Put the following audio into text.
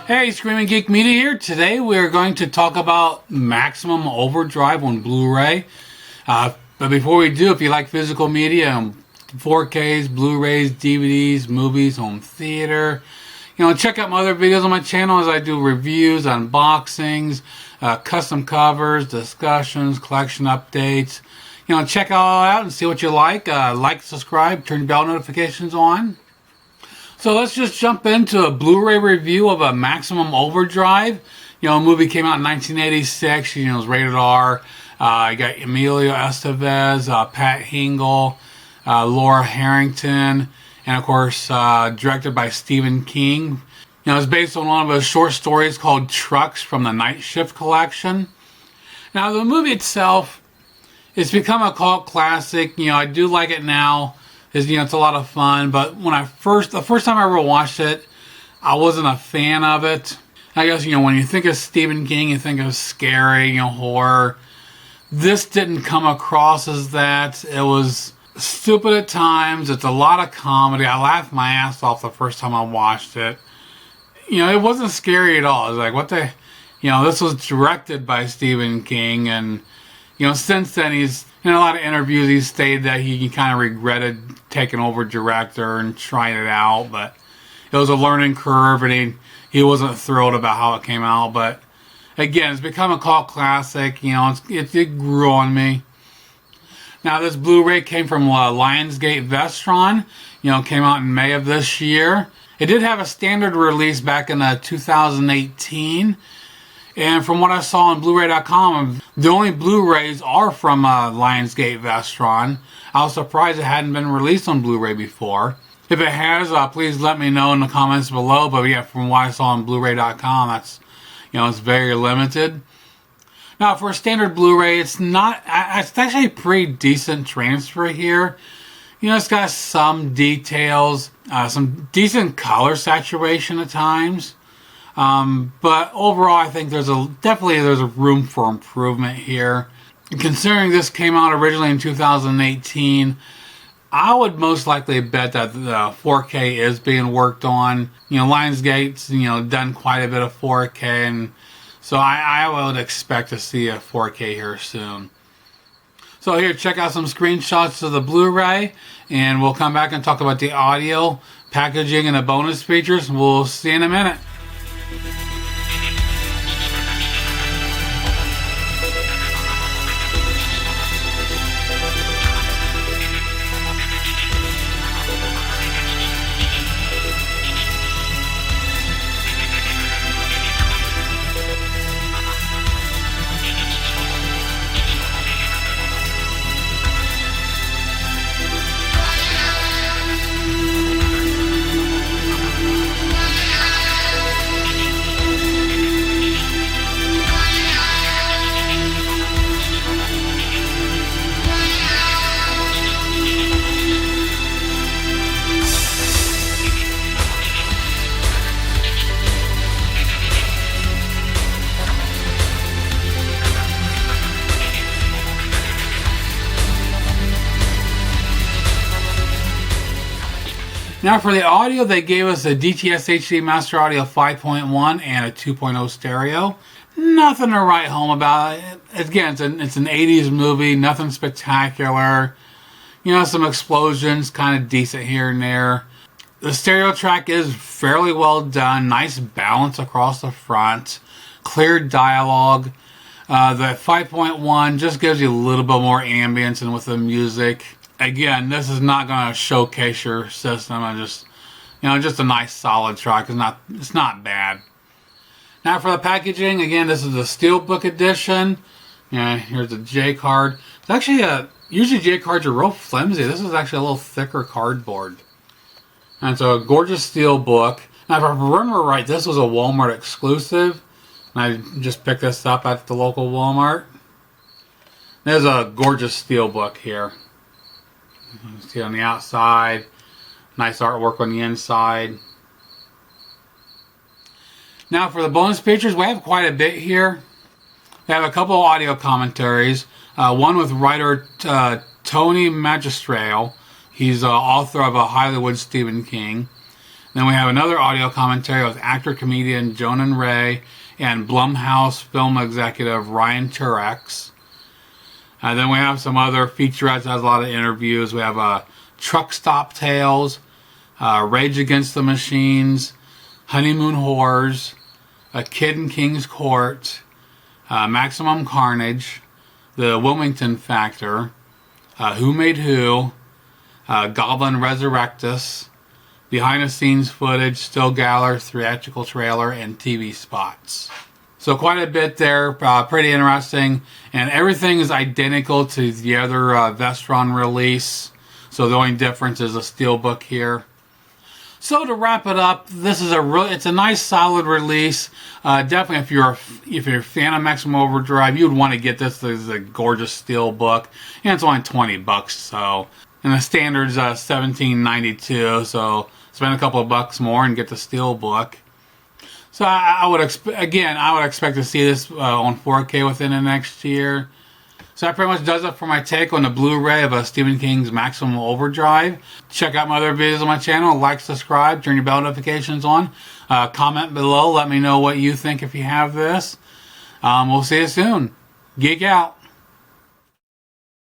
Hey, Screaming Geek Media here. Today we're going to talk about Maximum Overdrive on Blu-ray. But before we do, if you like physical media, 4Ks, Blu-rays, DVDs, movies, home theater, check out my other videos on my channel as I do reviews, unboxings, custom covers, discussions, collection updates. Check it all out and see what you like. Like, subscribe, turn bell notifications on. So let's just jump into a Blu-ray review of a Maximum Overdrive. A movie came out in 1986. It was rated R. You got Emilio Estevez, Pat Hingle, Laura Harrington, and of course directed by Stephen King. It's based on one of his short stories called Trucks from the Night Shift collection. Now the movie itself, it's become a cult classic. I do like it now. It's a lot of fun, but when the first time I ever watched it, I wasn't a fan of it. I guess, when you think of Stephen King, you think of scary, horror. This didn't come across as that. It was stupid at times. It's a lot of comedy. I laughed my ass off the first time I watched it. It wasn't scary at all. It was like, what the... this was directed by Stephen King, and, since then he's... In a lot of interviews, he stated that he kind of regretted taking over director and trying it out, but it was a learning curve, and he wasn't thrilled about how it came out. But again, it's become a cult classic. It grew on me. Now, this Blu-ray came from Lionsgate Vestron. Came out in May of this year. It did have a standard release back in 2018. And from what I saw on Blu-ray.com, the only Blu-rays are from Lionsgate Vestron. I was surprised it hadn't been released on Blu-ray before. If it has, please let me know in the comments below. But yeah, from what I saw on Blu-ray.com, that's, it's very limited. Now, for a standard Blu-ray, it's actually a pretty decent transfer here. It's got some details, some decent color saturation at times. But overall, I think there's definitely a room for improvement here. Considering this came out originally in 2018, I would most likely bet that the 4K is being worked on. Lionsgate's done quite a bit of 4K, and so I would expect to see a 4K here soon. So here, check out some screenshots of the Blu-ray, and we'll come back and talk about the audio, packaging, and the bonus features. We'll see you in a minute. Now for the audio, they gave us a Dts Hd Master Audio 5.1 and a 2.0 stereo. Nothing to write home about. Again, it's an 80s movie, nothing spectacular. Some explosions, kind of decent here and there. The stereo track is fairly well done, nice balance across the front, clear dialogue. The 5.1 just gives you a little bit more ambience and with the music. Again, this is not going to showcase your system. Just a nice solid track. It's not bad. Now for the packaging, again, this is the Steelbook edition. Here's the J card. It's actually usually J cards are real flimsy. This is actually a little thicker cardboard. And it's a gorgeous Steelbook. Now if I remember right, this was a Walmart exclusive. And I just picked this up at the local Walmart. There's a gorgeous Steelbook here. You can see on the outside, nice artwork on the inside. Now for the bonus features, we have quite a bit here. We have a couple of audio commentaries. One with writer Tony Magistrale. He's the author of Hollywood Stephen King. Then we have another audio commentary with actor-comedian Jonan Ray and Blumhouse film executive Ryan Turex. Then we have some other featurettes that has a lot of interviews. We have Truck Stop Tales, Rage Against the Machines, Honeymoon Horrors, A Kid in King's Court, Maximum Carnage, The Wilmington Factor, Who Made Who, Goblin Resurrectus, behind the scenes footage, still gallery, theatrical trailer, and TV spots. So quite a bit there, pretty interesting, and everything is identical to the other Vestron release, so the only difference is a steelbook here. So to wrap it up, this is it's a nice solid release. Definitely if you're a fan of Maximum Overdrive, you would want to get this. This is a gorgeous steelbook, and it's only $20, so, and the standard's $17.92, so spend a couple of bucks more and get the steelbook. So I would expect to see this on 4K within the next year. So that pretty much does it for my take on the Blu-ray of Stephen King's Maximum Overdrive. Check out my other videos on my channel. Like, subscribe, turn your bell notifications on. Comment below. Let me know what you think if you have this. We'll see you soon. Geek out.